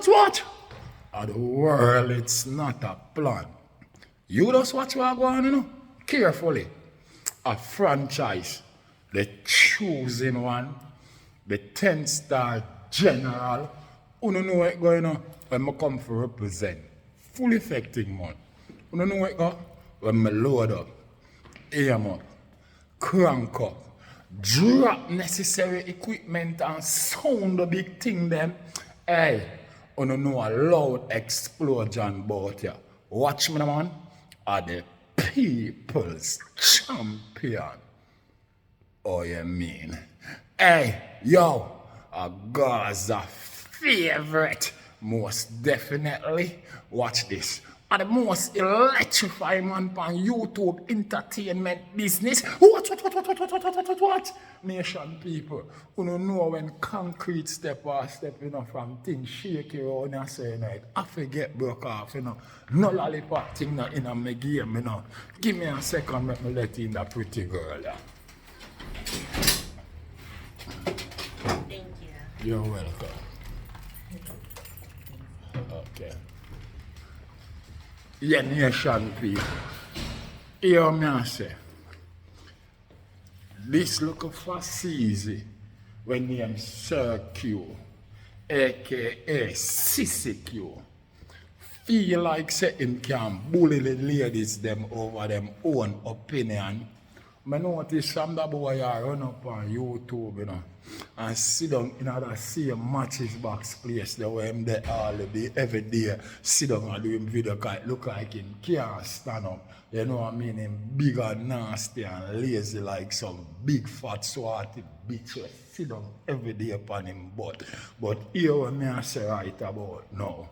What? The world, it's not a plan. You just watch what go on, you know, carefully. A franchise, the choosing one, the 10-star general, you don't know what going on when I come for represent. Full effective, man. You don't know what go when I load up, aim up, crank up, drop necessary equipment and sound the big thing them. Hey, you don't know a loud explosion about you. Watch me, man. Are the people's champion. Oh, you mean? Hey, yo, a Gaza favorite. Most definitely. Watch this. Are the most electrifying man on YouTube entertainment business. What? Nation people, who don't know when concrete step you know, from things shaky around and saying it. I forget broke off, you know. No lollipop thing not in my game, you know. Give me a second, let me let in that pretty girl. Yeah. Thank you. You're welcome. Okay. Yeah, nation people. Hear me say. This look for Sissy when name Sir Q, aka Sissy Q. Feel like say him can bully the ladies them over them own opinion. I notice some that boy run up on YouTube, you know, and sit down in that same matches box place there where him there all the day, every day, sit down and do him video cause it look like him can't stand up. You know what I mean? Him big and nasty and lazy like some big fat swarty bitch who sit down every day upon him butt. But here what me I say right about now.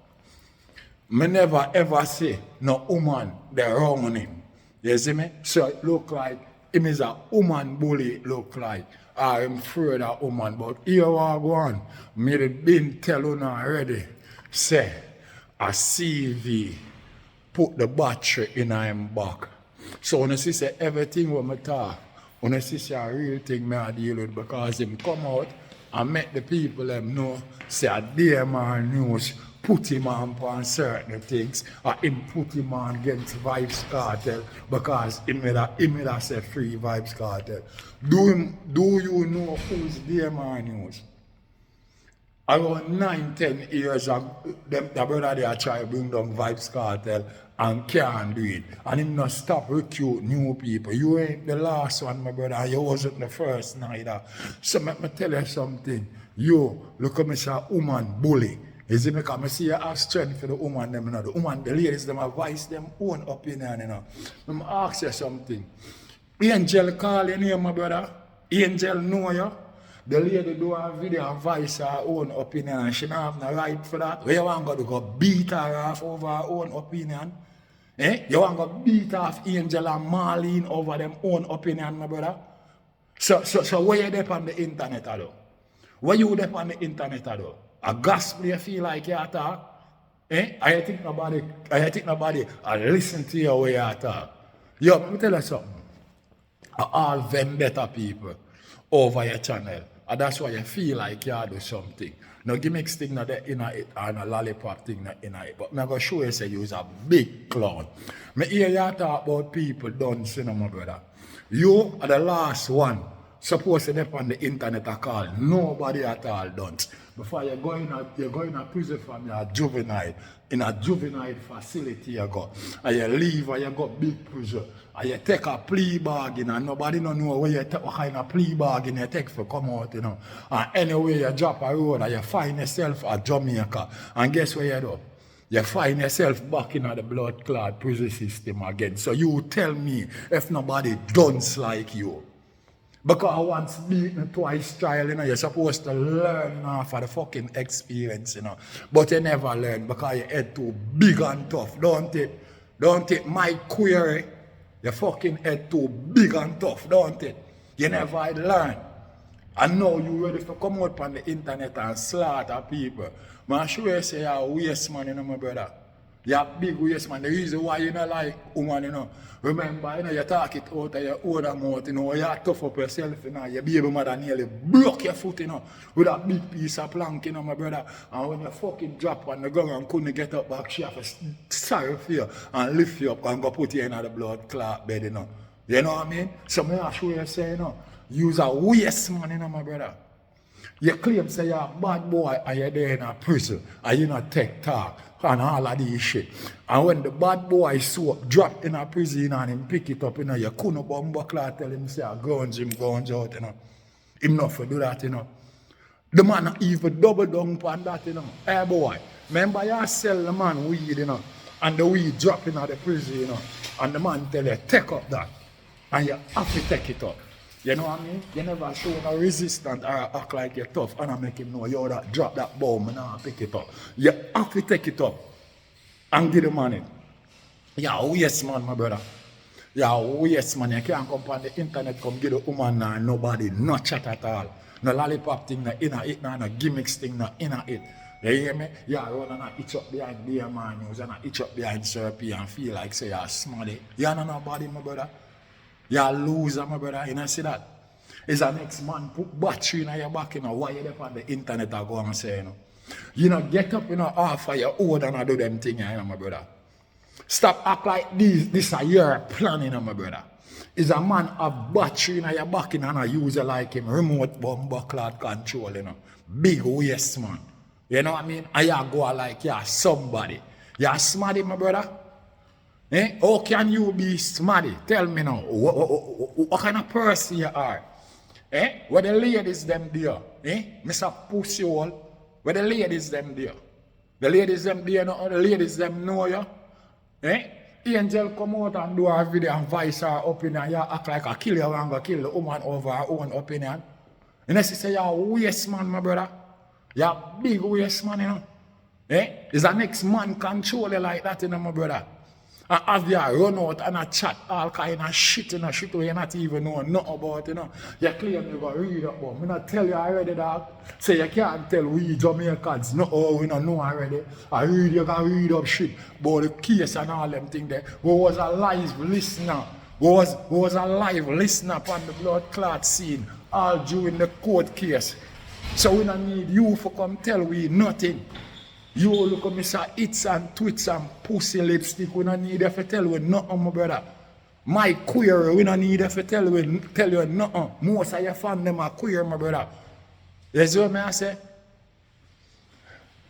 Me never ever say no woman they wrong him. You see me? So it look like him is a woman bully, it look like. I'm afraid of woman, but here I go on. Me been tell you already. Say, a CV put the battery in him back. So when you see say everything when I talk, when you see say a real thing me I deal with because him come out and make the people them know say a day man news put him on certain things, or him put him on against Vibes Cartel because he made a say free Vibes Cartel. Do you know who's the man news? Around 9-10 years ago, the brother they try to bring down Vibes Cartel and can't do it. And him not stop recruit new people. You ain't the last one, my brother, and you wasn't the first neither. So let me tell you something. You, look at me say woman bully. Is it because I see you have strength for the woman them, you know. The woman, the ladies them have voice them own opinion, you know. Let me ask you something. Angel call your name, my brother. Angel know you. The lady do a video and voice her own opinion and she don't have no right for that. Where you want to go beat her off over her own opinion? Eh? You want to beat off Angel and Marlene over them own opinion, my brother? So where you there on the internet, though? Where you there on the internet, though? A gospel you feel like you talk? Eh? I think nobody I listen to you where you talk. Yo, let me tell you something. All vendetta people over your channel. And that's why you feel like you do something. No gimmicks thing not in it and a lollipop thing not in it. But I'm going to show you say you is a big clown. Me hear you talk about people done sin, my brother. You are the last one supposed to be on the internet at all. Nobody at all done. Before you're going to prison from your juvenile. In a juvenile facility you go. And you leave and you go big prison. And you take a plea bargain and nobody don't know where you take, what kind of plea bargain you take for come out, you know. And anyway you drop a road and you find yourself at Jamaica. And guess where you do? You find yourself back in the blood clot prison system again. So you tell me if nobody dunce like you. Because once beaten, twice trial, you know, you're supposed to learn for the fucking experience, you know. But you never learn because your head too big and tough, don't it? Don't it? My query, your fucking head too big and tough, don't it? You never learn. And now you ready to come out on the internet and slaughter people. Man, sure you say you're a waste man, you know, my brother. You're big waist, man. The reason why you not like woman, you know. Remember, you know, you talk it out of your own mouth, you know, you tough up yourself, you know, your baby mother nearly broke your foot, you know, with a big piece of plank, you know, my brother. And when you fucking drop on the ground and couldn't get up back, she have to sorry for you and lift you up and go put you in the blood clot bed, you know. You know what I mean? So me I show you say, you know, use a waste man, you know, my brother. You claim say you're a bad boy and you're there in a prison and you not take talk and all of these shit. And when the bad boy soap drop in a prison and him pick it up, you know, you couldn't bumbo clock tell him say guns out, you know. Him not for do that, you know. The man even double down on that, you know. Hey boy, remember you sell the man weed, you know, and the weed drop in the prison, you know, and the man tell you take up that and you have to take it up. You know what I mean? You never show no resistance or act like you're tough and I make him know you that drop that bomb and now pick it up. You have to take it up and give the money. Yeah, waste man, my brother. Yeah, waste man. You can't come on the internet, come give the woman and nobody, no chat at all. No lollipop thing, no inner it, no gimmicks thing, no inner it. You hear me? You run and itch up behind beer man news and itch up behind Syrupy and feel like say you're smarty. You know nobody, my brother. You're a loser, my brother. You know, see that? Is the next man put battery in your back, you know, why you there on the internet I go and say, you know. You know, get up, you know, half of your own and I do them things, you know, my brother. Stop act like this is your plan, you know, my brother. Is a man have battery in your back, you know, and I use it like him, remote bomb cloud control, you know. Big waste, man. You know what I mean? And you go like you're somebody. You're smarty, my brother. Eh? How can you be smarty? Tell me now. What kind of person you are? Eh? Where the ladies them there? Eh? Mr. Pussy Hole. Where the ladies them there? The ladies them there, no? The ladies them know you? Eh? Angel come out and do a video and voice her opinion. You act like a killer and go kill the woman over her own opinion. You know, she say you're a waste man, my brother. You're a big waste man, you know. Eh? Is the next man control you like that, you know, my brother? And have you run out and a chat all kind of shit, you know, shit where you not even know nothing about, you know. You claim you go read up, but me not tell you already, dog. Say you can't tell we Jamaicans, no, oh, we don't know already. I read, you can read up shit, but the case and all them things there. Who was a live listener, who was a live listener upon the blood clot scene, all during the court case. So we don't need you for come tell we nothing. You look at Mr. Hits and Twits and Pussy Lipstick, we don't need to tell you nothing, my brother. My queer, we don't need to tell you nothing. Most of your fans them are queer, my brother. You see what I say?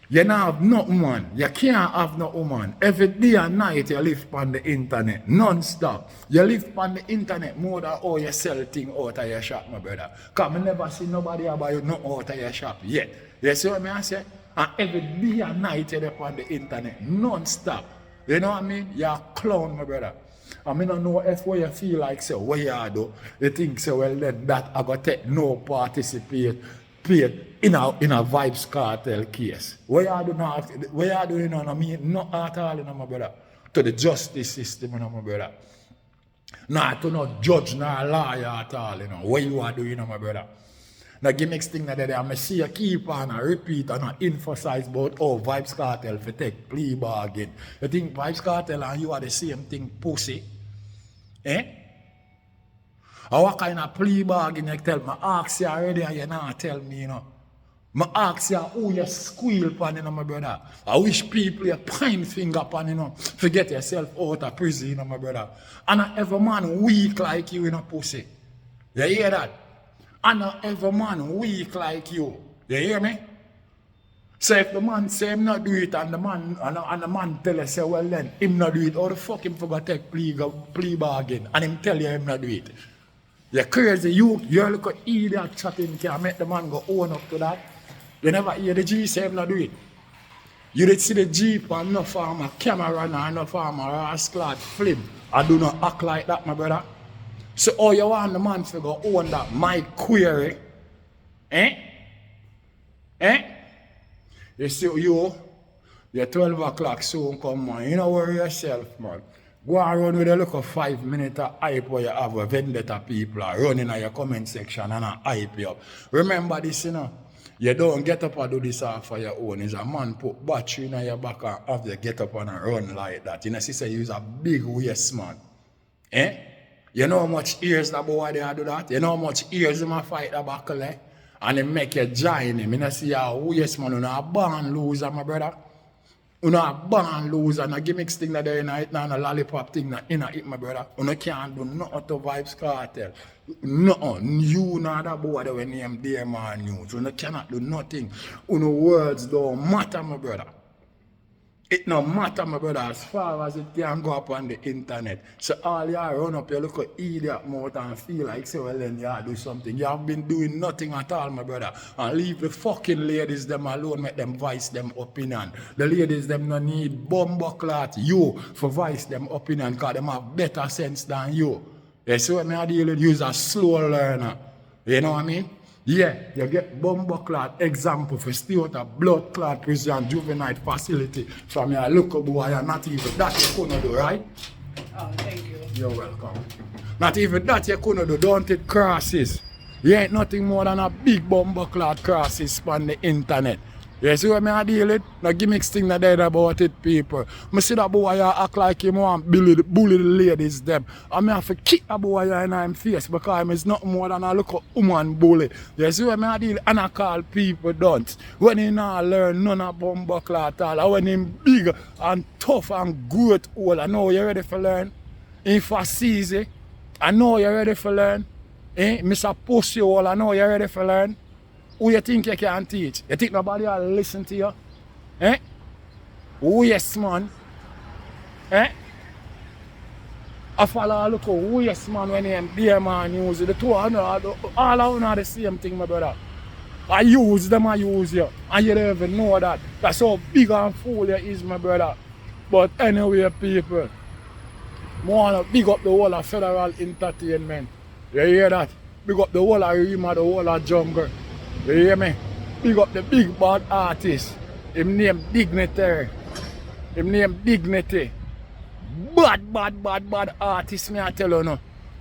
You don't have nothing, man. You can't have no woman. Every day and night you live on the internet, non-stop. You live on the internet more than how you sell things out of your shop, my brother. Because I never see nobody about you nothing out of your shop yet. You see what I say? And every day and night you're on the internet, non-stop. You know what I mean? You're a clown, my brother. I mean, I don't know if what you feel like, so what you do, you think, so well, then that I got to take no participate in a Vibes Cartel case. What you do now, what you do, you know, I mean, not at all, you know, my brother, to the justice system, you know, my brother. Not to no judge, nor lawyer at all, you know, what you are doing, you know, my brother. Now, the next thing that I see you keep on and repeat and emphasize about Vibes Cartel for take plea bargain. You think Vibes Cartel and you are the same thing, pussy? Eh? Or what kind of plea bargain you tell me? I ask you already and you not tell me, you know. I ask you who you squeal upon, you know, my brother. I wish people you pine finger upon, you know, to get yourself out of prison, you know, my brother. And not every man weak like you, you know, pussy. You hear that? And not every man weak like you. You hear me? So if the man say him not do it and the man tell you say, well then, him not do it, how the fuck him forgot take plea bargain and him tell you him not do it? You're crazy, you're like an idiot chatting can make the man go own up to that. You never hear the G say him not do it. You did see the Jeep and no farmer camera and no farmer rascal flip. I do not act like that, my brother. So all you want the man to go own that my query? Eh? You see your 12 o'clock soon come, man. You know worry yourself, man. Go and run with a look of 5 minutes of hype where you have a vendetta people running in your comment section and hype you up. Remember this, you know. You don't get up and do this all for your own. It's a man put battery in your back and have you get up and run like that. You know, sister, use a big waist, man. Eh? You know how much ears that boy they do that? You know how much ears him a fight the buckle, eh? And they make you join him. You know, see how waist, man, you know, a born loser, my brother. You know, a born loser, and a gimmick thing that there in it, and a lollipop thing that in it, my brother. You can't do nothing to Vibes Cartel. Nothing. You know that boy that when name there man news. You cannot do nothing. You know, words don't matter, my brother. It no matter, my brother, as far as it can go up on the internet. So all you run up, you look at idiot mouth and feel like, say, well, then you do something. You have been doing nothing at all, my brother. And leave the fucking ladies them alone, make them voice them opinion. The ladies them no need bumbleclot you for voice them opinion, because them have better sense than you. You see what I deal with? Use a slow learner. You know what I mean? Yeah, you get bumbleclot example for stay out of blood clot prison juvenile facility from your local boy, and not even that you couldn't do, right? Oh, thank you. You're welcome. Not even that you couldn't do, don't it crosses. You ain't nothing more than a big bumbleclot crosses on the internet. You see what I deal with? No gimmicks thing that there about it, people. I see that boy act like him want bully the ladies them. And I have to kick a boy in his face because he's nothing more than a look woman bully. You see what I deal with? And I call people don't. When he not learn none of bumbuckler at all. And when him big and tough and great old, I know you're ready for learn. If I sees it, I know you're ready for learn. Mr. Pussy all, I know you're ready for learn. Who you think you can teach? You think nobody will listen to you? Eh? Oh yes, man. Eh? I follow look oh yes, man, when you dear man use it. The two of them, all of them are the same thing, my brother. I use them, I use you. And you don't even know that. That's how big and fool you is, my brother. But anyway, people, I want to big up the whole of Federal Entertainment. You hear that? Big up the whole of Rima, the whole of Jungle. You hear me? Big up the big bad artist. Him name Dignitary. Him name Dignity. Bad artist, me I tell you no.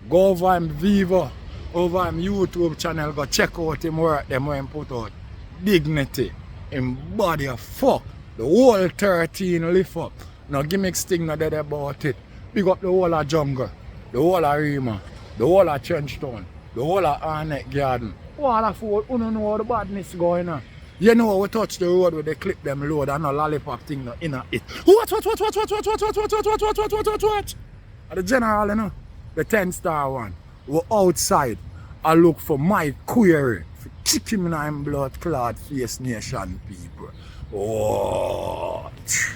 Go over him Vivo, over him YouTube channel, go check out him work, them where him put out. Dignity. Him body a fuck. The whole 13 lift up. No gimmicks thing not dead about it. Big up the whole of Jungle, the whole of Rima, the whole of Trenchtown, the whole of Arnett Garden. What a fool, you don't know how the badness going on. You know we touch the road with the clip them load and no lollipop thing no in it. What? At the general, you know, the 10-star one. We're outside. I look for my query. For kick him in blood clot face nation people. What?